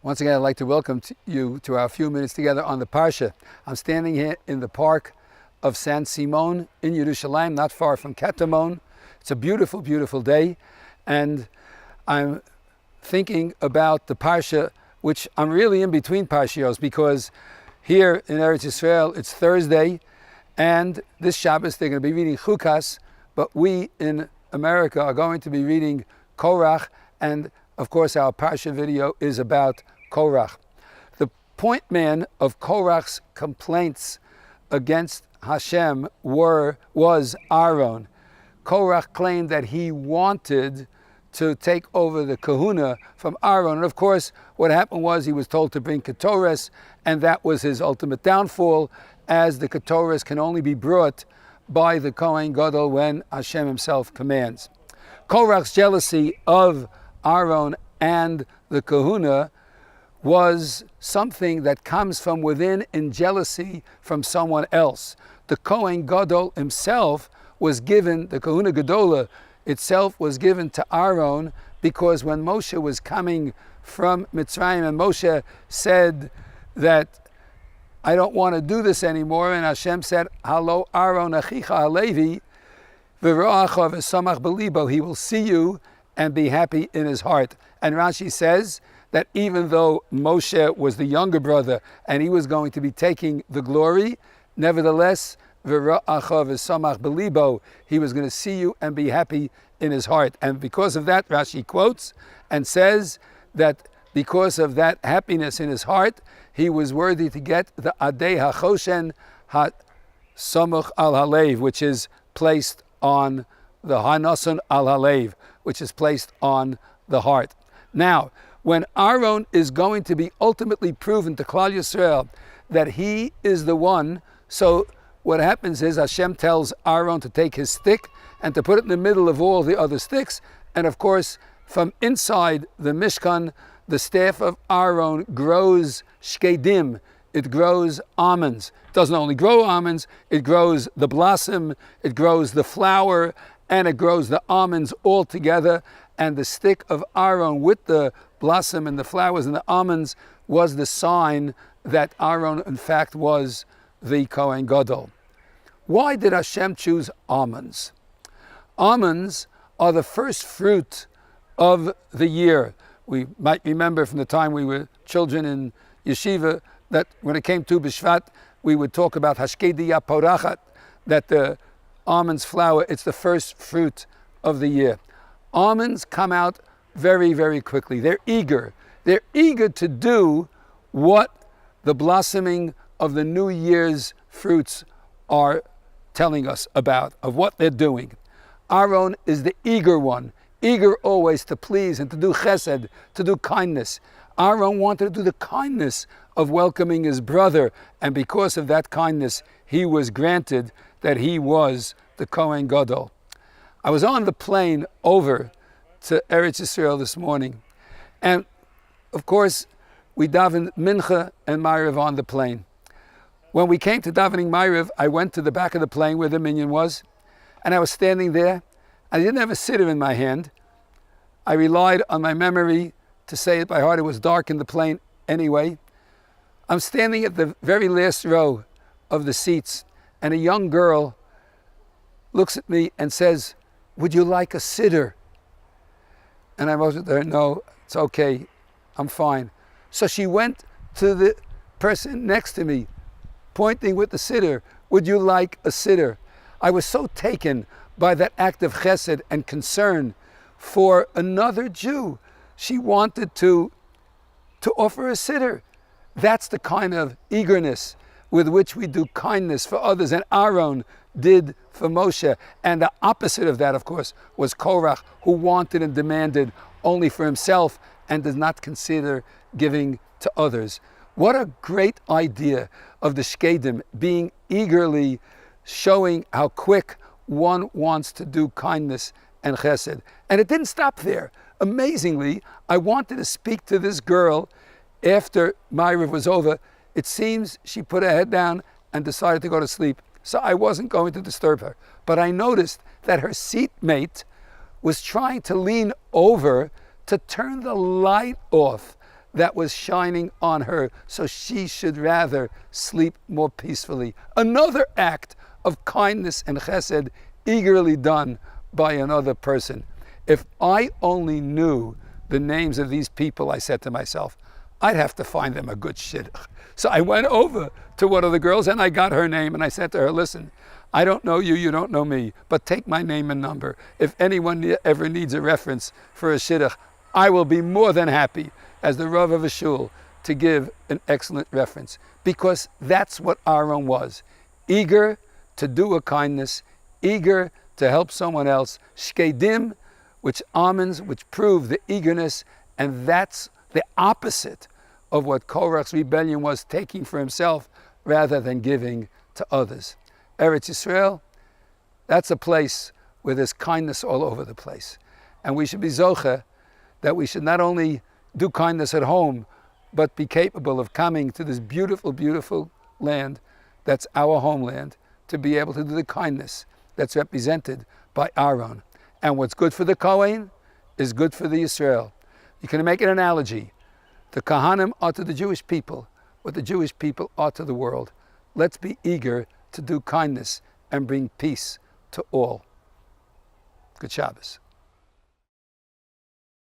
Once again, I'd like to welcome you to our few minutes together on the Parsha. I'm standing here in the park of San Simon in Yerushalayim, not far from Katamon. It's a beautiful, beautiful day, and I'm thinking about the Parsha, which I'm really in between Parshios, because here in Eretz Yisrael, it's Thursday, and this Shabbos they're going to be reading Chukas, but we in America are going to be reading Korach, and of course our Parsha video is about Korach. The point man of Korach's complaints against Hashem was Aaron. Korach claimed that he wanted to take over the kahuna from Aaron, and of course what happened was he was told to bring ketores, and that was his ultimate downfall, as the ketores can only be brought by the Kohen Gadol when Hashem himself commands. Korach's jealousy of Aaron and the kahuna was something that comes from within in jealousy from someone else. The Kohen Gadol himself was given, the kahuna Gadola itself was given to Aaron, because when Moshe was coming from Mitzrayim and Moshe said that I don't want to do this anymore, and Hashem said, Halo Aaron achicha halevi v'ro'acha v'samach b'libo, he will see you and be happy in his heart. And Rashi says that even though Moshe was the younger brother and he was going to be taking the glory, nevertheless, v'ro'acha v'samach b'libo, he was going to see you and be happy in his heart. And because of that, Rashi quotes and says that because of that happiness in his heart, he was worthy to get the Adei HaChoshen HaSamuch Al Halev, which is placed on the Hanason Al Halev, which is placed on the heart. Now, when Aaron is going to be ultimately proven to Klal Yisrael that he is the one, so what happens is Hashem tells Aaron to take his stick and to put it in the middle of all the other sticks, and of course, from inside the Mishkan, the staff of Aaron grows shkedim, it grows almonds. It doesn't only grow almonds, it grows the blossom, it grows the flower, and it grows the almonds all together. And the stick of Aaron with the blossom and the flowers and the almonds was the sign that Aaron, in fact, was the Kohen Gadol. Why did Hashem choose almonds? Almonds are the first fruit of the year. We might remember from the time we were children in yeshiva that when it came to B'Shvat, we would talk about Hashkediya Porachat, that the almonds flower, it's the first fruit of the year. Almonds come out very, very quickly. They're eager. They're eager to do what the blossoming of the New Year's fruits are telling us about, of what they're doing. Aaron is the eager one, eager always to please and to do chesed, to do kindness. Aaron wanted to do the kindness of welcoming his brother, and because of that kindness, he was granted that he was the Kohen Gadol. I was on the plane over to Eretz Yisrael this morning, and of course, we davened Mincha and Ma'ariv on the plane. When we came to davening Ma'ariv, I went to the back of the plane where the minyan was, and I was standing there. I didn't have a siddur in my hand. I relied on my memory to say it by heart. It was dark in the plane anyway. I'm standing at the very last row of the seats, and a young girl looks at me and says, would you like a siddur? And I was there, no, it's okay, I'm fine. So she went to the person next to me, pointing with the siddur, would you like a siddur? I was so taken by that act of chesed and concern for another Jew. She wanted to offer a siddur. That's the kind of eagerness with which we do kindness for others, and Aaron did for Moshe. And the opposite of that, of course, was Korach, who wanted and demanded only for himself and does not consider giving to others. What a great idea of the Shkedim being eagerly showing how quick one wants to do kindness and chesed. And it didn't stop there. Amazingly, I wanted to speak to this girl after Ma'ariv was over. It seems she put her head down and decided to go to sleep. So I wasn't going to disturb her. But I noticed that her seatmate was trying to lean over to turn the light off that was shining on her, so she should rather sleep more peacefully. Another act of kindness and chesed eagerly done by another person. If I only knew the names of these people, I said to myself, I'd have to find them a good shidduch. So I went over to one of the girls and I got her name and I said to her, listen, I don't know you, you don't know me, but take my name and number. If anyone ever needs a reference for a shidduch, I will be more than happy as the Rav of a shul to give an excellent reference, because that's what Aaron was. Eager to do a kindness, eager to help someone else. Shkedim, which almonds, which prove the eagerness, and that's the opposite of what Korach's rebellion was, taking for himself rather than giving to others. Eretz Yisrael, that's a place where there's kindness all over the place. And we should be zoche that we should not only do kindness at home, but be capable of coming to this beautiful, beautiful land that's our homeland, to be able to do the kindness that's represented by Aaron. And what's good for the Kohen is good for the Yisrael. You can make an analogy. The Kohanim are to the Jewish people what the Jewish people are to the world. Let's be eager to do kindness and bring peace to all. Good Shabbos.